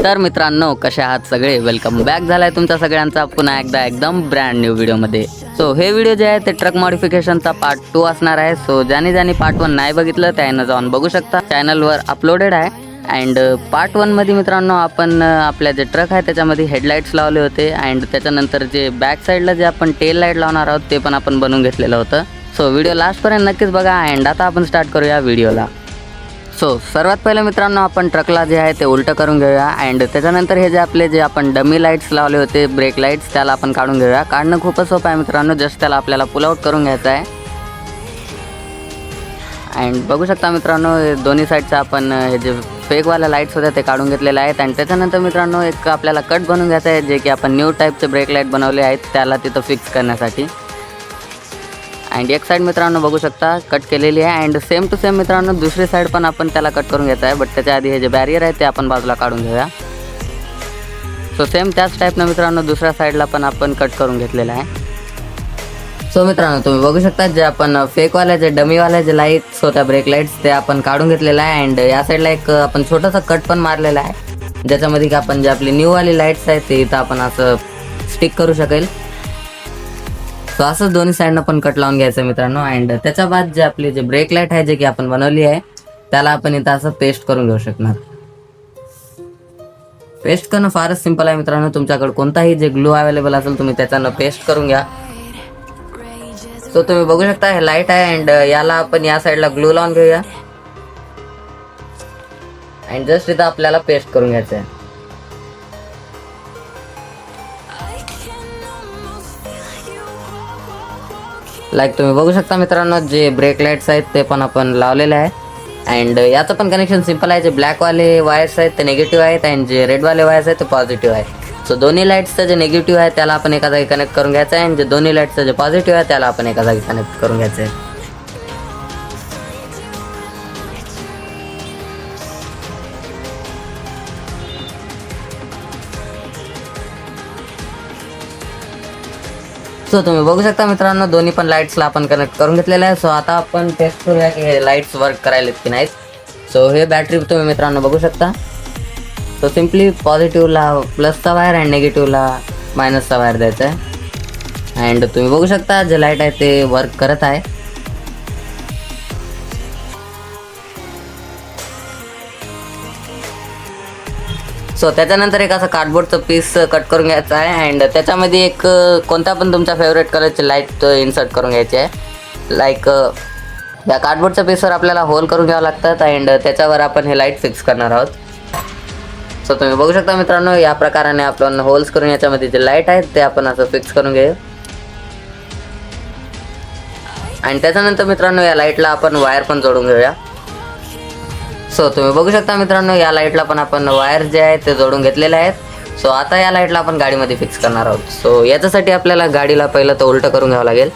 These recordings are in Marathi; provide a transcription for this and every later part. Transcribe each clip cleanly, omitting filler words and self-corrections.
तर मित्रांनो, कसे आहात सगळे? वेलकम बॅक झालाय तुमचा सगळ्यांचा पुन्हा एकदा एकदम ब्रँड न्यू व्हिडिओमध्ये. सो हे व्हिडिओ जे आहे ते ट्रक मॉडिफिकेशनचा पार्ट 2 असणार आहे. सो ज्याने पार्ट 1 नाही बघितलं त्यानं जाऊन बघू शकता, चॅनलवर अपलोडेड आहे. अँड पार्ट 1 मध्ये मित्रांनो आपण आपल्या जे ट्रक आहे त्याच्यामध्ये हेडलाईट्स लावले होते. अँड त्याच्यानंतर जे बॅक साईडला जे आपण टेल लाईट लावणार आहोत ते पण आपण बनवून घेतलेलं होतं. सो व्हिडिओ लास्टपर्यंत नक्कीच बघा. अँड आता आपण स्टार्ट करूया व्हिडिओला. सो सर्वात पहिलं मित्रांनो आपण ट्रकला जे आहे ते उलटं करून घेऊया. अँड त्याच्यानंतर हे जे आपण डमी लाईट्स लावले होते, ब्रेक लाईट्स, त्याला आपण काढून घेऊया. काढणं खूपच सोपं आहे मित्रांनो, जस्ट त्याला आपल्याला पुल आउट करून घ्यायचं आहे. अँड बघू शकता मित्रांनो, दोन्ही साईडचं आपण हे जे फेकवाल्या लाईट्स होत्या ते काढून घेतलेले आहेत. आणि त्याच्यानंतर मित्रांनो एक आपल्याला कट बनवून घ्यायचं आहे, जे की आपण न्यू टाईपचे ब्रेक लाईट बनवले आहेत त्याला तिथं फिक्स करण्यासाठी. अँड एक साईड मित्रांनो बघू शकता कट केलेली आहे. अँड सेम टू सेम मित्रांनो दुसरी साईड पण आपण त्याला कट करून घ्यायचं आहे. बट त्याच्या आधी हे जे बॅरियर आहे ते आपण बाजूला काढून घेऊया. सो सेम त्याच टाईपनं मित्रांनो दुसऱ्या साईडला पण आपण कट करून घेतलेलं आहे. सो मित्रांनो तुम्ही बघू शकता जे आपण फेकवाल्या जे डमीवाल्या जे लाईट्स होत्या, ब्रेक लाईट्स, ते आपण काढून घेतलेलं आहे. अँड या साईडला एक आपण छोटासा कट पण मारलेला आहे, ज्याच्यामध्ये की आपण जे आपली न्यूवाली लाईट्स आहेत ते इथं आपण असं स्टिक करू शकेल. सो असंच दोन्ही साईडनं पण कट लावून घ्यायचं मित्रांनो. अँड त्याच्या बाद जे आपली जे ब्रेक लाईट आहे जे की आपण बनवली आहे त्याला आपण इथं असं पेस्ट करून घेऊ शकणार. पेस्ट करणं फारच सिंपल आहे मित्रांनो. तुमच्याकडे कोणताही जे ग्लू अवेलेबल असेल तुम्ही त्याच्यानं पेस्ट करून घ्या. सो तुम्ही बघू शकता हे लाईट आहे. अँड याला आपण या साईडला ग्लू लावून घेऊया. अँड जस्ट इथं आपल्याला पेस्ट करून घ्यायचं आहे. लाईक तुम्ही बघू शकता मित्रांनो जे ब्रेक लाईट्स आहेत ते पण आपण लावलेले आहे. अँड याचं पण कनेक्शन सिंपल आहे. जे ब्लॅकवाले वायर्स आहेत ते निगेटिव्ह आहेत आणि जे रेडवाले वायर्स आहेत ते पॉझिटिव्ह आहेत. सो दोन्ही लाईट्सचं जे निगेटिव्ह आहे त्याला आपण एका जागी कनेक्ट करून घ्यायचं आहे. आणि जे दोन्ही लाईट्सचं जे पॉझिटिव्ह आहे त्याला आपण एका जागी कनेक्ट करून घ्यायचं आहे. सो तुम्ही बघू शकता मित्रांनो दोन्ही पण लाईट्सला आपण कनेक्ट करून घेतलेलं आहे. सो आता आपण टेस्ट करूया की हे लाईट्स वर्क करायलेत की नाहीत. सो हे बॅटरी तुम्ही मित्रांनो बघू शकता. सो सिम्पली पॉझिटिव्हला प्लसचा वायर अँड निगेटिव्हला मायनसचा वायर द्यायचा आहे. अँड तुम्ही बघू शकता जे लाईट आहे ते वर्क करत आहे. सो त्याच्यानंतर एक असं कार्डबोर्डचं पीस कट करून घ्यायचं आहे. अँड त्याच्यामध्ये एक कोणत्या पण तुमच्या फेवरेट कलरची लाईट इन्सर्ट करून घ्यायची आहे. लाईक या कार्डबोर्डच्या पीसवर आपल्याला होल करून घ्यावं लागतात. अँड त्याच्यावर आपण हे लाईट फिक्स करणार आहोत. सो तुम्ही बघू शकता मित्रांनो या प्रकाराने आपण होल्स करून याच्यामध्ये जे लाईट आहेत ते आपण असं फिक्स करून घेऊ. आणि त्याच्यानंतर मित्रांनो या लाईटला आपण वायर पण जोडून घेऊया. सो तुम्ही बघू शकता मित्रांनो या लाईटला पण आपण वायर जे आहेत ते जोडून घेतलेले आहेत. सो आता या लाईटला आपण गाडीमध्ये फिक्स करणार आहोत. सो याच्यासाठी आपल्याला गाडीला पहिलं तर उलटं करून घ्यावं लागेल.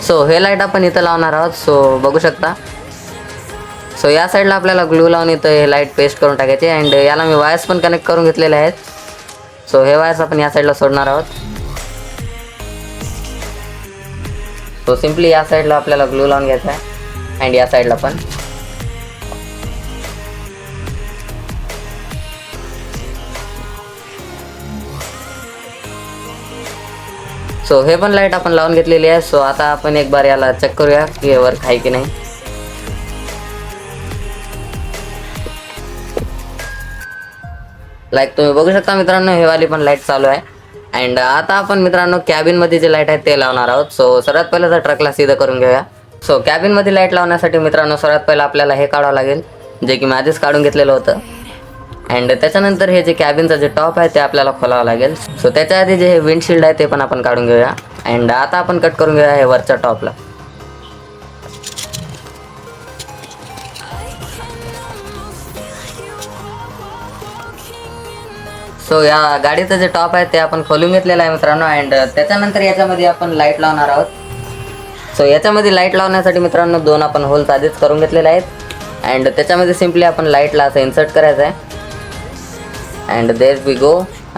सो हे लाईट आपण इथं लावणार आहोत. सो बघू शकता. सो या साईडला आपल्याला ग्लू लावून इथं हे लाईट पेस्ट करून टाकायचे. अँड याला मी वायर्स पण कनेक्ट करून घेतलेले आहेत. सो हे वायर्स आपण या साईडला सोडणार आहोत. सो सिम्पली या साईडला आपल्याला ग्लू लावून घ्यायचा आहे. अँड या साईडला पण. सो हे पण लाईट आपण लावून घेतलेली आहे. सो आता आपण एक बार याला चेक करूया की हे वर्क आहे की नाही. लाईक तुम्ही बघू शकता मित्रांनो हे वाली पण लाईट चालू आहे. अँड आता आपण मित्रांनो कॅबिनमध्ये जे लाईट आहे ते लावणार आहोत. सो सर्वात पहिलं तर ट्रकला सीधं करून घेऊया. सो कॅबिनमध्ये लाईट लावण्यासाठी मित्रांनो सर्वात पहिलं आपल्याला हे काढावं लागेल, जे की मी आधीच काढून घेतलेलं होतं. अँड त्याच्यानंतर हे जे कॅबिनचं जे टॉप आहे ते आपल्याला खोलावं लागेल. सो त्याच्या आधी जे हे विंडशिल्ड आहे ते पण आपण काढून घेऊया. अँड आता आपण कट करून घेऊया हे वरच्या टॉपला. सो या गाडीचं जे टॉप आहे ते आपण खोलून घेतलेलं आहे मित्रांनो. अँड त्याच्यानंतर याच्यामध्ये आपण लाईट लावणार आहोत. सो याच्यामध्ये लाईट लावण्यासाठी मित्रांनो दोन आपण होल्स आधीच करून घेतलेले आहेत. अँड त्याच्यामध्ये सिम्पली आपण लाईटला असं इन्सर्ट करायचं आहे. And there we go.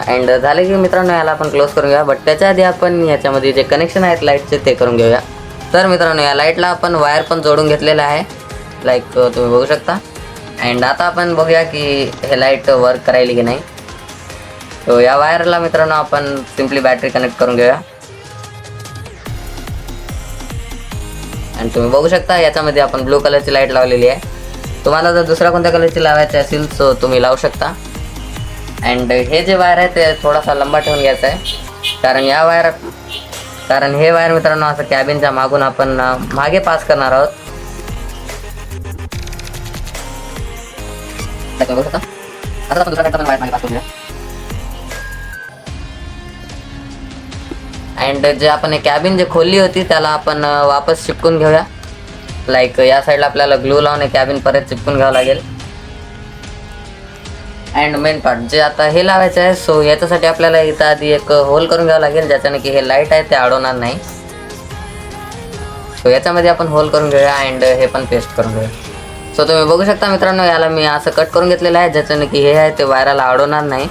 And झाले की मित्रांनो याला आपण क्लोज करून घेऊया. बट त्याच्या आधी आपण याच्यामध्ये जे कनेक्शन आहेत लाईटचे ते करून घेऊया. तर मित्रांनो या लाईटला आपण वायर पण जोडून घेतलेलं आहे. लाईक तुम्ही बघू शकता. अँड आता आपण बघूया की हे लाईट वर्क करायली की नाही. तो या वायरला मित्रांनो आपण सिम्पली बॅटरी कनेक्ट करून घेऊया. आणि तुम्ही बघू शकता याच्यामध्ये आपण ब्लू कलरची लाईट लावलेली आहे. तुम्हाला जर दुसऱ्या कोणत्या कलरची लावायची असेल सो तुम्ही लावू शकता. अँड हे जे वायर आहे ते थोडासा लंबा ठेवून घ्यायचा आहे, कारण हे वायर मित्रांनो असं कॅबिनच्या मागून आपण मागे पास करणार आहोत. बघू शकता. आता आपण दुसरा वायर मागे पास करूया. अँड जे आपण कॅबिन जे खोलली होती त्याला आपण वापस चिपकून घेऊया. लाईक या साईडला आपल्याला ग्लू लावून कॅबिन परत चिपकून घ्यावं लागेल. अँड मेन पार्ट जे आता हे लावायचं आहे सो याच्यासाठी आपल्याला इथं आधी एक होल करून घ्यावं लागेल, ज्याच्याने की हे लाईट आहे ते अडवणार नाही. सो याच्यामध्ये आपण होल करून घेऊया अँड हे पण पेस्ट करून घेऊया. सो तुम्ही बघू शकता मित्रांनो याला मी असं कट करून घेतलेलं आहे, ज्याच्याने की हे आहे ते वायराला अडवणार नाही.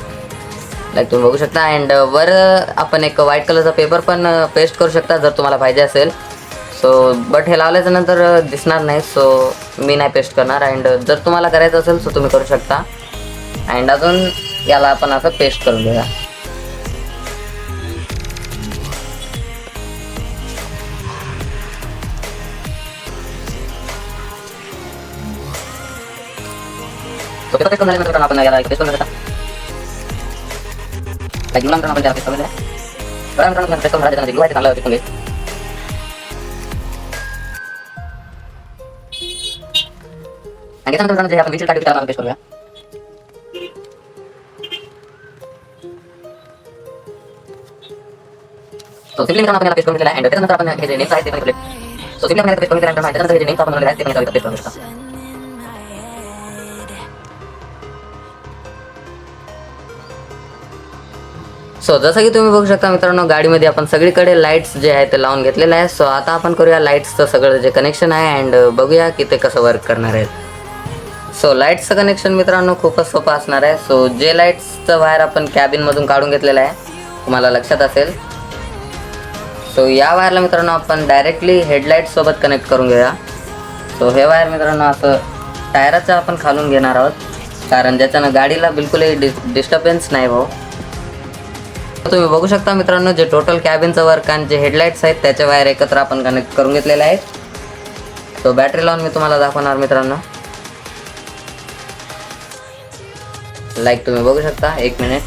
लाईक तुम्ही बघू शकता. अँड वर आपण एक व्हाईट कलरचा पेपर पण पेस्ट करू शकता जर तुम्हाला पाहिजे असेल. सो बट हे लावल्याच्या नंतर दिसणार नाही, सो मी नाही पेस्ट करणार. अँड जर तुम्हाला करायचं असेल सो तुम्ही करू शकता. अँड अजून याला आपण असं पेस्ट करून घेऊया. आपण याला पेस्ट करून घेऊया. आपण त्याला पेस्ट करून घेऊया. पेस्ट करून घ्यायचं ग्लू आहे चांगला होते. आणि त्यानंतर जे आपण विचिल टाकली त्याला पेस्ट करूया. सो सिम्पली आपण याला पेस्ट करून घेतलेला आहे. अँड त्यानंतर आपण हे जे नेम्स आहेत ते पण सो सिम्पली आपण पेस्ट करून घेतल्यानंतर त्यानंतर हे जे नेम्स आपण बनवलेले आहेत ते पण पेस्ट करून घेऊया. सो जसं की तुम्ही बघू शकता मित्रांनो गाडीमध्ये आपण सगळीकडे लाईट्स जे आहे ते लावून घेतलेले आहे. सो आता आपण करूया लाईट्सचं सगळं जे कनेक्शन आहे अँड बघूया की ते कसं वर्क करणार आहे. सो लाईट्सचं कनेक्शन मित्रांनो खूपच सोपं असणार आहे. सो जे लाईट्सचं वायर आपण कॅबिनमधून काढून घेतलेलं आहे तुम्हाला लक्षात असेल. सो या वायरला मित्रांनो आपण डायरेक्टली हेडलाईटसोबत कनेक्ट करून घेऊया. सो हे वायर मित्रांनो असं टायराचं आपण खालून घेणार आहोत, कारण ज्याच्यानं गाडीला बिलकुलही डिस्टर्बन्स नाही भाऊ. तुम्ही बघू शकता मित्रांनो जे टोटल कॅबिनचं वर्क आणि जे हेडलाईट्स आहेत त्याचे वायर एकत्र आपण कनेक्ट करून घेतलेले आहेत. सो बॅटरी लावून मी तुम्हाला दाखवणार मित्रांनो. लाईक तुम्ही बघू शकता. एक मिनिट.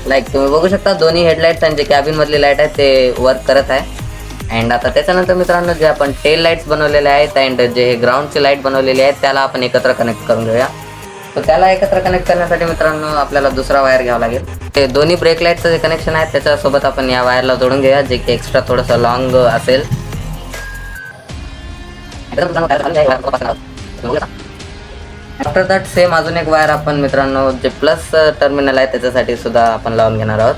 लाईक तुम्ही बघू शकता दोन्ही हेडलाईट्स आणि जे कॅबिन मधली लाईट आहे ते वर्क करत आहे. अँड आता त्याच्यानंतर मित्रांनो जे आपण टेल लाईट्स बनवलेले आहेत अँड जे हे ग्राउंडची लाईट बनवलेली आहे त्याला आपण एकत्र कनेक्ट करून घेऊया. तर त्याला एकत्र कनेक्ट करण्यासाठी मित्रांनो आपल्याला दुसरा वायर घ्यावा लागेल. ते दोन्ही ब्रेक लाईटचं जे कनेक्शन आहे त्याच्यासोबत आपण या वायरला जोडून घेऊया, जे की एक्स्ट्रा थोडंसं लॉंग असेल. आफ्टर दॅट सेम अजून एक वायर आपण मित्रांनो जे प्लस टर्मिनल आहे त्याच्यासाठी सुद्धा आपण लावून घेणार आहोत.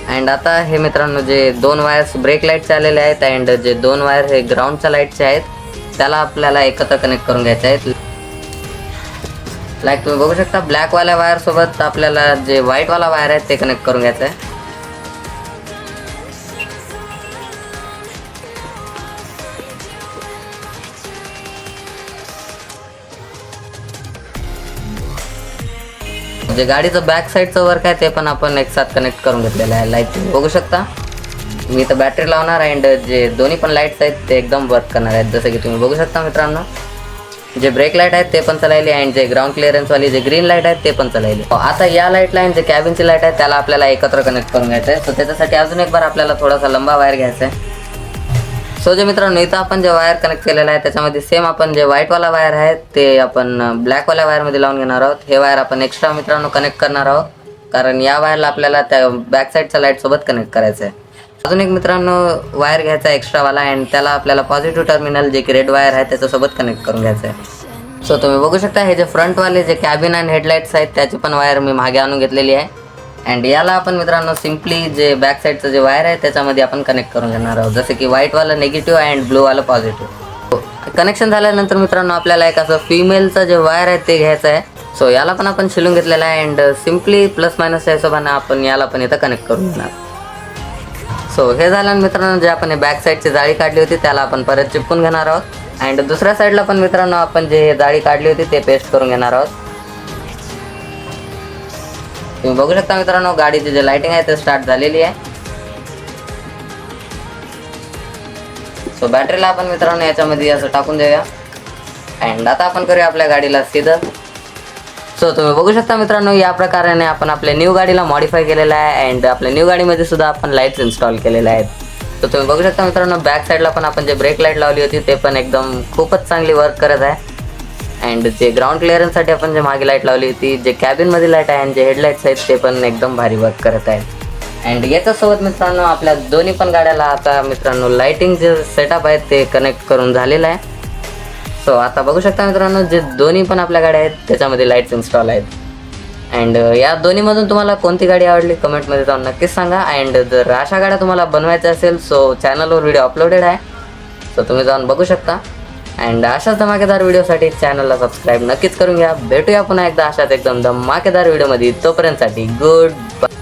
अँड आता हे मित्रांनो जे दोन वायर्स ब्रेक लाईटचे आलेले आहेत अँड जे दोन वायर हे ग्राउंडच्या लाईटचे आहेत त्याला आपल्याला एकत्र कनेक्ट करून घ्यायचे आहेत. लाईक तुम्ही बघू शकता ब्लॅकवाल्या वायर सोबत आपल्याला जे व्हाईटवाला वायर आहे ते कनेक्ट करून घ्यायचं आहे. जे गाडीचं बॅक साईडचं वर्क आहे ते पण आपण एक साथ कनेक्ट करून घेतलेलं आहे. लाईट तुम्ही बघू शकता. मी तर बॅटरी लावणार अँड जे दोन्ही पण लाईट्स आहेत ते एकदम वर्क करणार आहेत. जसं की तुम्ही बघू शकता मित्रांनो जे ब्रेक लाईट आहेत ते पण चालवली अँड जे ग्राउंड क्लिअरन्सवाली जे ग्रीन लाईट आहेत ते पण चालवली. आता या लाईटला आणि जे कॅबिनची लाईट आहे त्याला आपल्याला एकत्र कनेक्ट करून घ्यायचं आहे. सो त्याच्यासाठी अजून एक बार आपल्याला थोडासा लंबा वायर घ्यायचा आहे. सो जे मित्रांनो इथं आपण जे वायर कनेक्ट केलेलं आहे त्याच्यामध्ये सेम आपण जे व्हाईटवाला वायर आहे ते आपण ब्लॅकवाल्या वायरमध्ये लावून घेणार आहोत. हे वायर आपण एक्स्ट्रा मित्रांनो कनेक्ट करणार आहोत, कारण या वायरला आपल्याला त्या बॅक साईडच्या लाईटसोबत कनेक्ट करायचं आहे. अजून एक मित्रांनो वायर घ्यायचा एक्स्ट्रावाला अँड त्याला आपल्याला पॉझिटिव्ह टर्मिनल जे की रेड वायर आहे त्याच्यासोबत कनेक्ट करून घ्यायचं आहे. सो तुम्ही बघू शकता हे जे फ्रंटवाले जे कॅबिन अँड हेडलाईट्स आहेत त्याची पण वायर मी मागे आणून घेतलेली आहे. अँड याला आपण मित्रांनो सिम्पली जे बॅक साईडचं जे वायर आहे त्याच्यामध्ये आपण कनेक्ट करून घेणार आहोत, जसं की व्हाईटवालं निगेटिव्ह अँड ब्लूवालं पॉझिटिव्ह. कनेक्शन झाल्यानंतर मित्रांनो आपल्याला एक असं फिमेलचं जे वायर आहे ते घ्यायचं आहे. सो याला पण आपण शिलून घेतलेलं आहे अँड सिम्पली प्लस मायनसच्या हिशोबाने आपण याला पण इथं कनेक्ट करून घेणार. सो हे झालं मित्रांनो, जे आपण बॅक साईडची जाळी काढली होती त्याला आपण परत चिपकून घेणार आहोत. अँड दुसऱ्या साईडला पण मित्रांनो आपण जे जाळी काढली होती ते पेस्ट करून घेणार आहोत. तुम्ही बघू शकता मित्रांनो, गाडीची जे लाइटिंग आहे ते स्टार्ट झालेली आहे. सो बॅटरीला आपण मित्रांनो याच्यामध्ये असं टाकून देऊया. अँड आता आपण करूया आपल्या गाडीला सीधं. सो तुम्ही बघू शकता मित्रांनो, या प्रकाराने आपण आपल्या न्यू गाडीला मॉडिफाय केलेलं आहे. अँड आपल्या न्यू गाडीमध्ये सुद्धा आपण लाईट्स इन्स्टॉल केलेल्या आहेत. तर तुम्ही बघू शकता मित्रांनो, बॅक साईडला पण आपण जे ब्रेक लाईट लावली होती ते पण एकदम खूपच चांगली वर्क करत आहे. अँड जे ग्राउंड क्लिअरन्ससाठी आपण जे मागे लाईट लावली होती, जे कॅबिनमध्ये लाईट आहे आणि जे हेडलाईट्स आहेत ते पण एकदम भारी वर्क करत आहेत. अँड याच्यासोबत मित्रांनो आपल्या दोन्ही पण गाड्याला आता मित्रांनो लाईटिंग जे सेटअप आहे ते कनेक्ट करून झालेलं आहे. सो आता बघू शकता मित्रांनो, जे दोन्ही पण आपल्या गाड्या आहेत त्याच्यामध्ये लाईट्स इन्स्टॉल आहेत. अँड या दोन्हीमधून तुम्हाला कोणती गाडी आवडली कमेंटमध्ये जाऊन नक्कीच सांगा. अँड जर अशा गाड्या तुम्हाला बनवायच्या असेल सो चॅनलवर व्हिडिओ अपलोडेड आहे, सो तुम्ही जाऊन बघू शकता. अँड अशाच धमाकेदार व्हिडिओसाठी चॅनलला सबस्क्राईब नक्कीच करून घ्या. भेटूया पुन्हा एकदा अशाच एकदम धमाकेदार व्हिडिओमध्ये. तोपर्यंतसाठी गुड बाय.